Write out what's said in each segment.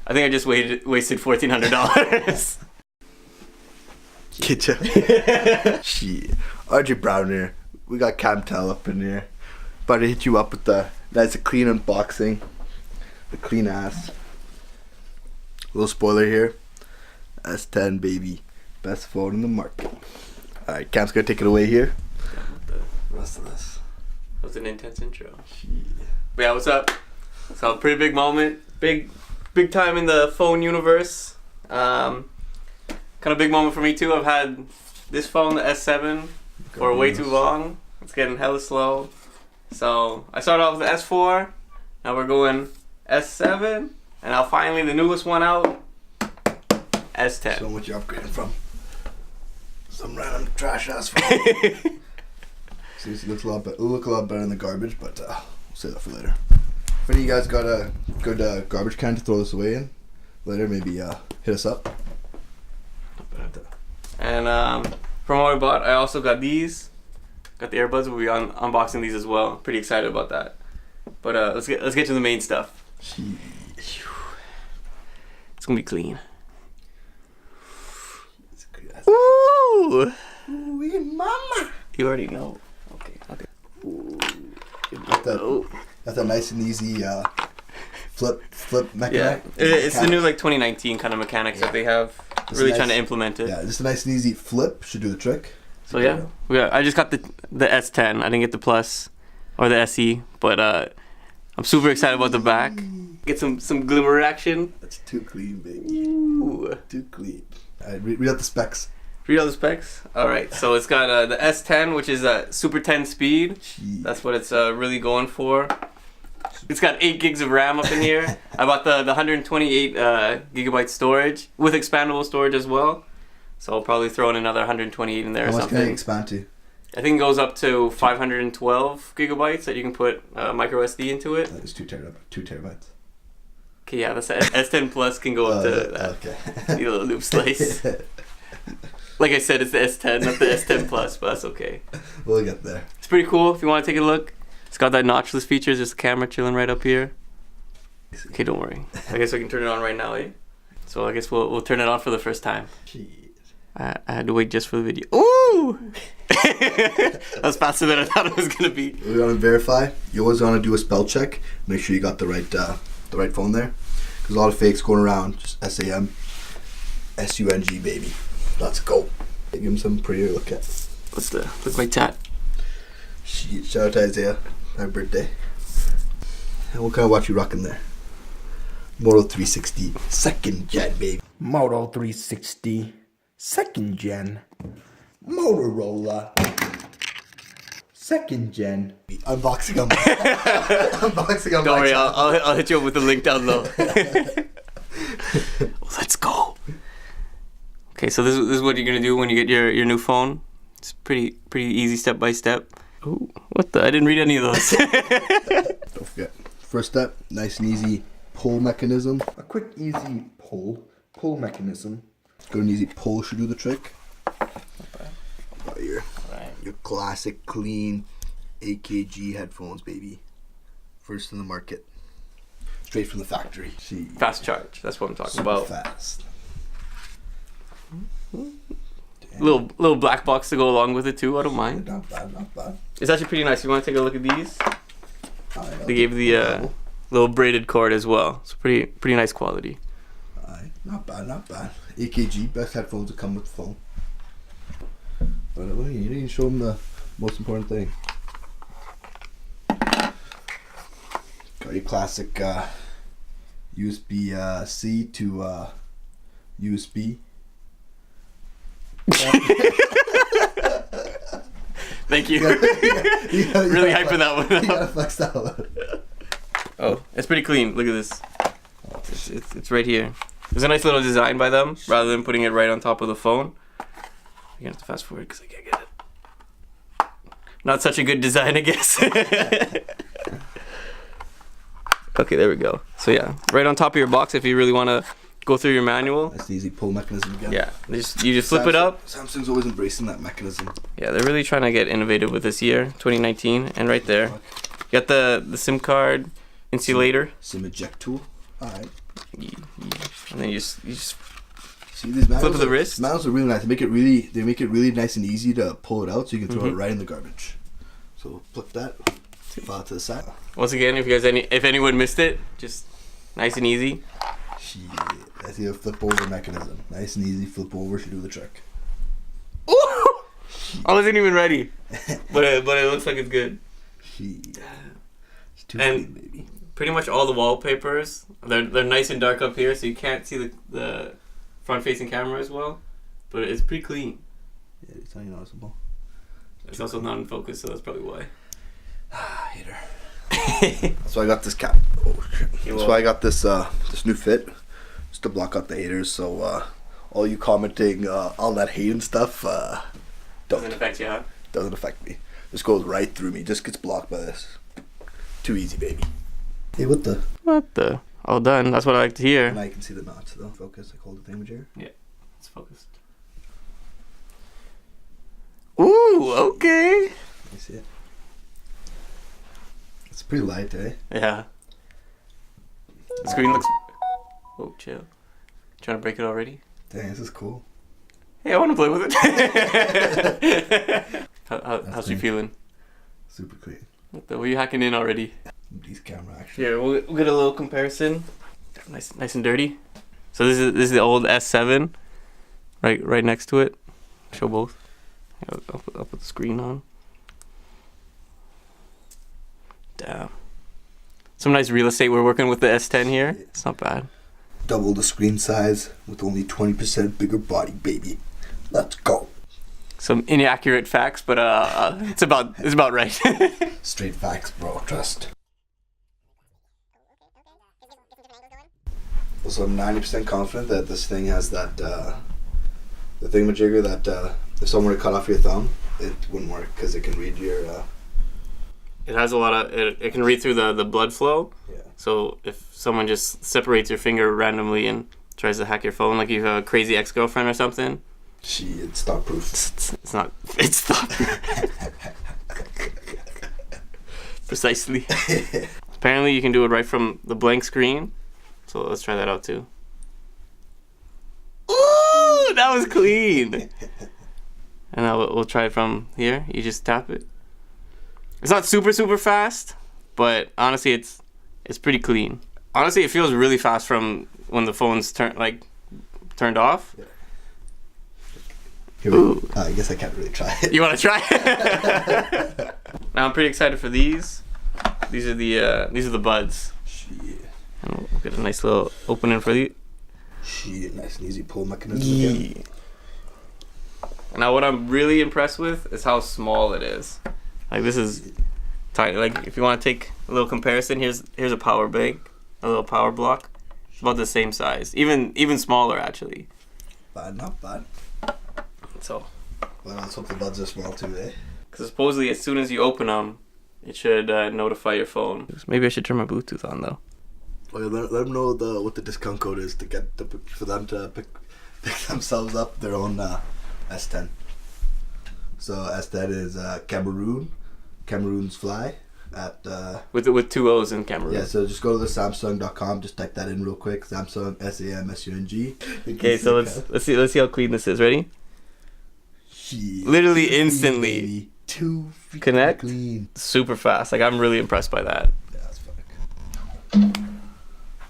I think I just wasted $1,400. Get ya. Shit. ArjBrown here. We got Camtel up in here. About to hit you up with the nice clean unboxing. The clean ass. Little spoiler here. S10 baby. Best phone in the market. Alright, Cam's gonna take it away here. The rest of this. That was an intense intro. But yeah, what's up? So pretty big moment. Big time in the phone universe. Kind of big moment for me too. I've had this phone, the S7, for way too long. It's getting hella slow. So I started off with the S4. Now we're going S7, and now finally the newest one out, S10. So what you upgrading from? Some random trash ass phone. See, it looks a lot better. It'll look a lot better in the garbage, but we'll save that for later. If any of you guys got a good garbage can to throw this away in later, maybe hit us up. And from what I bought, I also got these. Got the earbuds. We'll be unboxing these as well. Pretty excited about that. But let's get to the main stuff. It's gonna be clean. Ooh, mama. You already know. Okay. Ooh. That's a nice and easy flip mechanic. Yeah, it's the new like 2019 kind of mechanics that they have. Really trying to implement it. Yeah, just a nice and easy flip should do the trick. So yeah, I just got the S10. I didn't get the Plus or the SE, but I'm super excited about the back. Get some glimmer action. That's too clean, baby. Ooh. Too clean. Alright, read out the specs. Read all the specs. All right, so it's got the S10, which is a Super 10 speed. Jeez. That's what it's really going for. It's got 8 gigs of RAM up in here. I bought the 128 gigabyte storage with expandable storage as well. So I'll probably throw in another 128 in there or something. How much can it expand to? I think it goes up to 512 gigabytes that you can put micro SD into it. That is 2 terabytes. Okay, yeah, that's S10 Plus can go up to that. Okay. You little loop slice. Like I said, it's the S10, not the S10 Plus, but that's okay. We'll get there. It's pretty cool if you want to take a look. It's got that notchless feature, just the camera chilling right up here. Okay, don't worry. I guess I can turn it on right now, eh? So I guess we'll turn it on for the first time. Jeez. I had to wait just for the video. Ooh! That was faster than I thought it was gonna be. We want to verify. You always want to do a spell check. Make sure you got the right phone there. Because a lot of fakes going around. Just SAM, SUNG, baby. Let's go. Give him some prettier look at. Look like that. Shit, shout out to Isaiah. Happy birthday. And what kind of watch you rocking there? Moto 360 2nd gen, baby. Moto 360 2nd gen. Motorola 2nd gen. Unboxing on Unboxing on Don't worry, I'll hit you up with the link down low. Let's go. Okay, so this is what you're gonna do when you get your new phone. It's pretty easy step by step. Ooh, what the? I didn't read any of those. Don't forget. First step, nice and easy pull mechanism. A quick, easy pull mechanism. Good and easy pull should do the trick. Got your classic, clean AKG headphones, baby. First in the market. Straight from the factory. See. Fast charge. That's what I'm talking Super about. fast. Little black box to go along with it too. I don't mind. Not bad, not bad. It's actually pretty nice. You want to take a look at these? Aye, They gave the little braided cord as well. It's pretty nice quality. Aye, not bad, not bad. AKG, best headphones that come with the phone. But you didn't show them the most important thing. Got your classic USB-C to USB. Thank you. Really hyping that one up. You gotta flex that one. Oh, it's pretty clean. Look at this. It's right here. There's a nice little design by them, rather than putting it right on top of the phone. You're gonna have to fast forward because I can't get it. Not such a good design, I guess. Okay, there we go. So yeah, right on top of your box if you really want to go through your manual. That's the easy pull mechanism again. Yeah, you just flip it up. Samsung's always embracing that mechanism. Yeah, they're really trying to get innovative with this year, 2019. And right there, you got the SIM card insulator. SIM eject tool. Alright. And then you just see these flip of the wrist. Manuals are really nice. They make it really nice and easy to pull it out, so you can throw it right in the garbage. So flip that, file it to the side. Once again, if anyone missed it, just nice and easy. Shit, that's the flip over mechanism. Nice and easy, flip over should do the trick. Ooh! I wasn't even ready, but it looks like it's good. Shit. It's too And clean, baby. pretty much all the wallpapers, they're nice and dark up here, so you can't see the front-facing camera as well. But it's pretty clean. Yeah, it's not noticeable. It's also not in focus, so that's probably why. Hater. That's why I got this cap. Oh shit. That's why I got this this new fit, just to block out the haters. So all you commenting on that hate and stuff, Doesn't affect you, huh? doesn't affect me. This goes right through me. Just gets blocked by this. Too easy, baby. Hey, what the? What the? All done. That's what I like to hear. Now you can see the knots though. Focus. I hold the thingamajigger. Yeah, it's focused. Ooh, okay. You see it? It's pretty light, eh? Yeah. The screen looks. Oh, chill. Trying to break it already? Dang, this is cool. Hey, I want to play with it. How's you feeling? Super clean. Were you hacking in already? These camera action. Here, we'll get a little comparison. Nice and dirty. So this is the old S7, right next to it. Show both. I'll put the screen on. Damn. Some nice real estate we're working with the S10 here. It's not bad. Double the screen size with only 20% bigger body, baby. Let's go. Some inaccurate facts, but it's about right. Straight facts, bro. Trust. So I'm 90% confident that this thing has that the thingamajigger that if someone were to cut off your thumb, it wouldn't work because it can read your. It has a lot of. It can read through the blood flow. Yeah. So if someone just separates your finger randomly and tries to hack your phone, like you have a crazy ex-girlfriend or something. It's not proof. It's not. It's not. Precisely. Apparently, you can do it right from the blank screen. So let's try that out too. Ooh, that was clean. And now we'll try it from here. You just tap it. It's not super fast, but honestly, it's pretty clean. Honestly, it feels really fast from when the phone's turned off. Yeah. Here we go. I guess I can't really try it. You want to try? Now I'm pretty excited for these. These are the buds. Shit. And we'll get a nice little opening for these. Shit, nice and easy pull mechanism again. Now what I'm really impressed with is how small it is. Like this is tiny. Like if you want to take a little comparison, here's a power bank, a little power block. It's about the same size, even smaller actually. Bad, not bad. So. Well, let's hope the buds are small too, eh? Because supposedly as soon as you open them, it should notify your phone. Maybe I should turn my Bluetooth on though. Well, let them know what the discount code is for them to pick themselves up their own S10. So S10 is Cameroon's fly at with two O's in Cameroon. yeah. So just go to the Samsung.com. Just type that in real quick. Samsung SAMSUNG. Okay, so let's see how clean this is. Ready? Yeah, Literally instantly. baby. Too Connect. clean. Super fast. Like I'm really impressed by that. Yeah, that's fuck.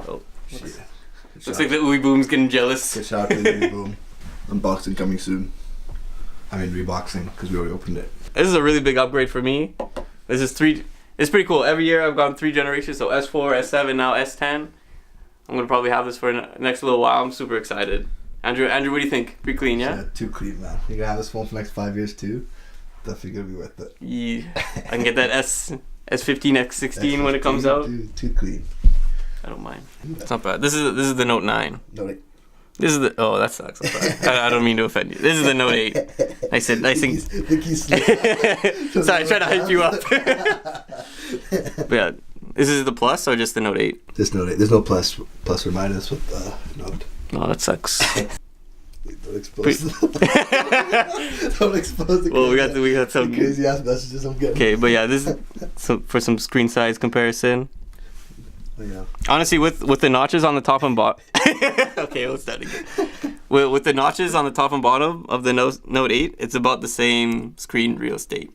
Oh, Shit. looks like the Uwe Boom's getting jealous. Good shout out to the Boom. Unboxing coming soon. I mean reboxing because we already opened it. This is a really big upgrade for me. This is It's pretty cool. Every year I've gone 3 generations. So S4, S7, now S10. I'm gonna probably have this for the next little while. I'm super excited. Andrew, what do you think? Pretty clean, yeah? Too clean, man. You're gonna have this phone for the next 5 years too. Definitely gonna be worth it. Yeah. I can get that S15, X16 when it comes out. Too clean. I don't mind. It's not bad. This is the Note 9. Note 8. This is the that sucks. I'm sorry. I don't mean to offend you. This is the Note 8. I said Sorry, I tried to hype you up. But yeah, is this the Plus or just the Note 8? This Note 8. There's no plus or minus with Note. Oh, that sucks. Don't expose Don't expose the Well, we got some crazy ass messages I'm getting. Okay, but yeah, this is for some screen size comparison. Oh, yeah. Honestly, with the notches on the top and bottom. Okay, let's start again. With the notches on the top and bottom of the Note 8, it's about the same screen real estate.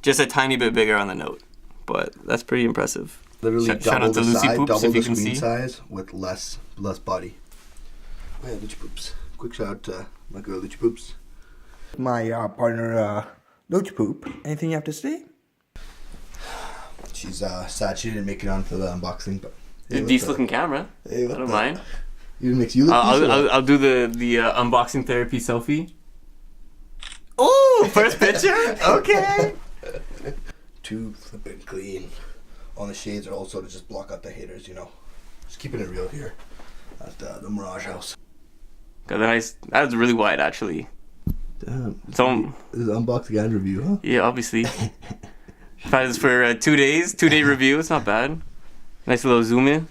Just a tiny bit bigger on the Note, but that's pretty impressive. Literally Shout out to Lucy Poops, double if the you can screen see. size with less body. Oh yeah, Lucy Poops. Quick shout out to my girl Lucy Poops. My partner, Loach Poop. Anything you have to say? She's sad she didn't make it onto the unboxing, but hey, Decent looking camera. Hey, I don't mind. Even makes you look decent. I'll do the unboxing therapy selfie. Oh, first picture? Okay. Too flippin' clean. On the shades are also to just block out the haters, you know. Just keeping it real here at the Mirage house. Got a nice. That was really wide, actually. Damn. So This is unboxing and review, huh? yeah, obviously. Tried this for 2 days. 2 day review. It's not bad. Nice little zoom in.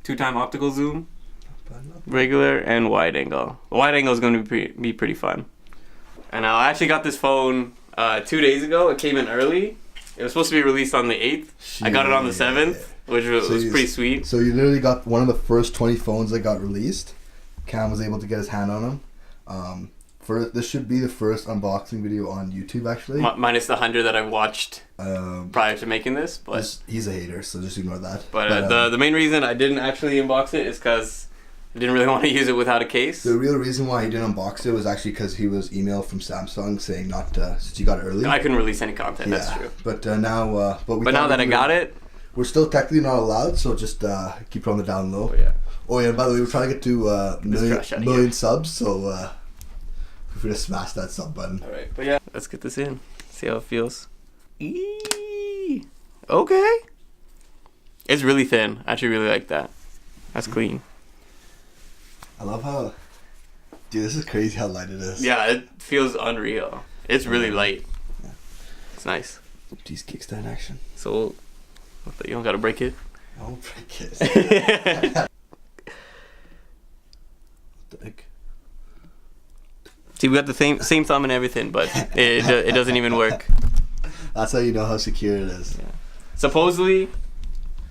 2-time optical zoom. Regular and wide angle. The wide angle is going to be pretty fun. And I actually got this phone 2 days ago. It came in early. It was supposed to be released on the 8th. I got it on the 7th, which was pretty sweet. So you literally got one of the first 20 phones that got released. Cam was able to get his hand on them. This should be the first unboxing video on YouTube, actually. Minus the 100 that I watched prior to making this. But he's a hater, so just ignore that. But the main reason I didn't actually unbox it is because I didn't really want to use it without a case. The real reason why he didn't unbox it was actually because he was emailed from Samsung saying not to, since you got it early. I couldn't release any content, that's true. But now... But now that I got it... We're still technically not allowed, so just keep it on the down low. Oh yeah, by the way, we're trying to get to million subs, so feel free to smash that sub button. Alright, but yeah, let's get this in. See how it feels. Eee, okay. It's really thin. I actually really like that. That's clean. I love how... Dude, this is crazy how light it is. Yeah, it feels unreal. It's really light. Yeah. It's nice. Geez, kickstand action. So, you don't gotta break it. Don't break it. What the heck? See, we got the same thumb and everything, but it doesn't even work. That's how you know how secure it is. Yeah. Supposedly,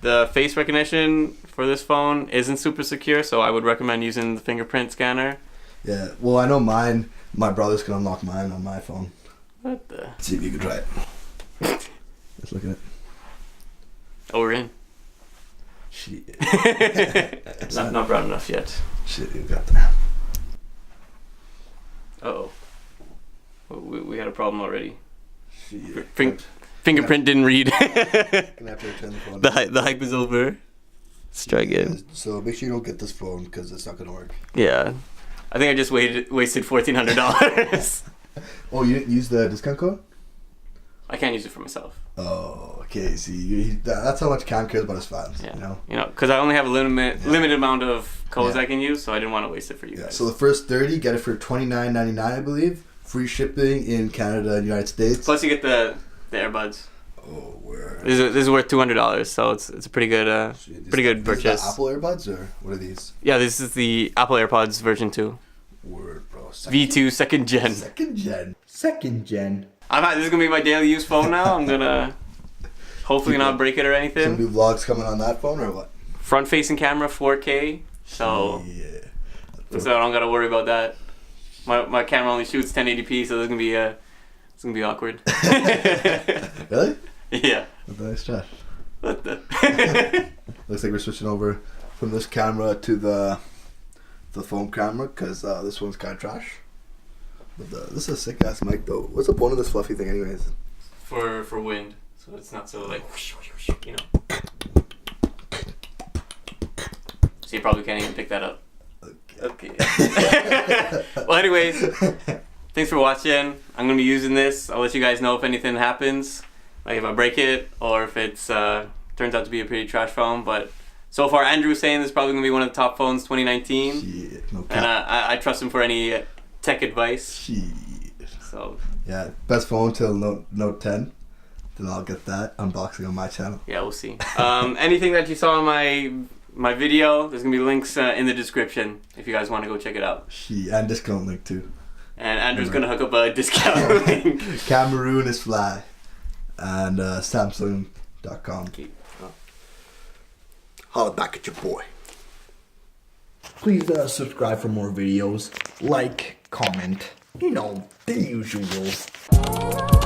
the face recognition for this phone isn't super secure, so I would recommend using the fingerprint scanner. Yeah, well, I know mine. My brothers can unlock mine on my phone. What the? Let's see if you can try it. Let's look at it. Oh, we're in. Shit. not brown enough yet. Shit, you got that. Uh-oh. We had a problem already. Shit. Fingerprint didn't read. Gonna have to return the phone. The hype is over. Let's try again. So make sure you don't get this phone because it's not gonna work. Yeah. I think I just wasted $1,400. Oh, you didn't use the discount code? I can't use it for myself. Oh, okay. See, that's how much Cam cares about his fans. Yeah. You know, because I only have a limited amount of codes I can use, so I didn't want to waste it for you guys. So the first 30, get it for $29.99, I believe. Free shipping in Canada and United States. Plus, you get the earbuds. Oh, where? This is worth $200, so it's a pretty good purchase. These the Apple AirBuds or what are these? Yeah, this is the Apple AirPods version 2. Word, bro. V2 second gen. Second gen. This is gonna be my daily use phone now. I'm gonna hopefully not break it or Some anything. new vlogs coming on that phone or what? Front facing camera 4K, so I don't gotta worry about that. My camera only shoots 1080p, so it's gonna be awkward. Really? Yeah. What nice chat. What the? Looks like we're switching over from this camera to the phone camera because this one's kind of trash. But this is a sick ass mic though. What's the point of this fluffy thing, anyways? For wind, so it's not so like you know. So you probably can't even pick that up. Okay. Well, anyways, thanks for watching. I'm gonna be using this. I'll let you guys know if anything happens, like if I break it or if it's turns out to be a pretty trash phone. But so far, Andrew's saying this is probably gonna be one of the top phones 2019. Shit, no cap. And I trust him for any tech advice. Shit. So yeah, best phone till Note 10. Then I'll get that unboxing on my channel. yeah, we'll see. Anything that you saw in my video, there's gonna be links in the description if you guys want to go check it out. Shit, and discount link too. And Andrew's gonna hook up a discount link. Cameroon is fly. And Samsung.com. holla back at your boy. Please subscribe for more videos, like, comment, you know, the usual.